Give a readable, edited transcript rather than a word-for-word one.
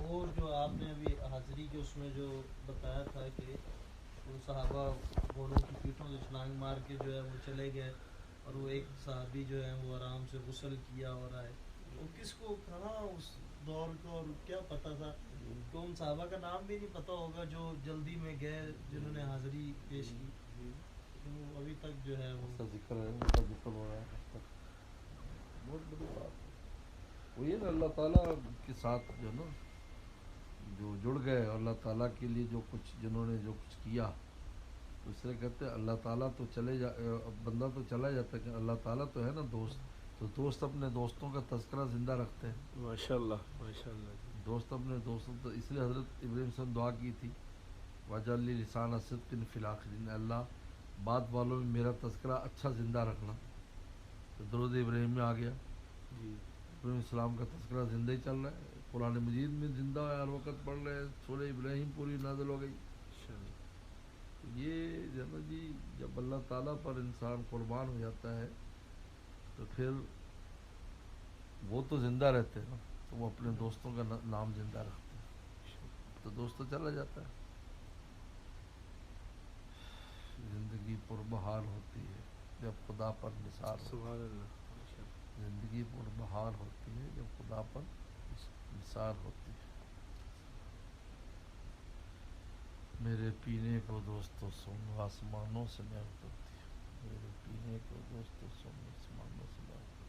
وہ جو آپ نے ابھی حاضری کے اس میں جو بتایا تھا کہ وہ صحابہ گھوڑوں کی پیٹھوں سے چھلانگ مار کے جو ہے وہ چلے گئے اور وہ ایک صحابی جو ہے وہ آرام سے غسل کیا اور آئے، وہ کس کو کہاں اس دور کو اور کیا پتہ تھا؟ تو ان صحابہ کا نام بھی نہیں پتہ ہوگا جو جلدی میں گئے جنہوں نے حاضری پیش کی، لیکن وہ ابھی تک جو ہے وہ ذکر ہے، ان کا ذکر ہو رہا ہے، بہت بڑی بات ہے۔ وہ یہ نا اللہ تعالیٰ کے ساتھ جو نا جو جڑ گئے، اللہ تعالیٰ کے لیے جو کچھ جنہوں نے جو کچھ کیا، تو اس لیے کہتے ہیں اللہ تعالیٰ تو بندہ تو چلا جاتا ہے کہ اللہ تعالیٰ تو ہے نا دوست، تو دوست اپنے دوستوں کا تذکرہ زندہ رکھتے ہیں۔ ماشاء اللہ دوست اپنے دوستوں تو اس لیے حضرت ابراہیم صاحب دعا کی تھی، وجعل لی لسان صدق فی الآخرین، اللہ بات والوں میں میرا تذکرہ اچھا زندہ رکھنا۔ تو درود ابراہیم میں آ گیا، جی، ابراہیم السلام کا تذکرہ زندہ ہی چل رہا ہے، قرآن مجید میں زندہ ہے، ہر وقت پڑھ رہے ہیں، سورہ ابراہیم پوری نازل ہو گئی۔ یہ جو ہے نا جی، جب اللہ تعالیٰ پر انسان قربان ہو جاتا ہے تو پھر وہ تو زندہ رہتے ہیں نا، تو وہ اپنے دوستوں کا نام زندہ رکھتے ہیں، تو دوست تو چلا جاتا ہے۔ زندگی پربہار ہوتی ہے جب خدا پر نثار ہو، سبحان اللہ، زندگی پربہار ہوتی ہے جب خدا پر نثار ہوتی ہے۔ میرے پینے کو دوستو سن آسمانوں سے محنت ہوتی ہے، میرے پینے کو دوستو سن آسمانوں سے محنت ہوتی ہے۔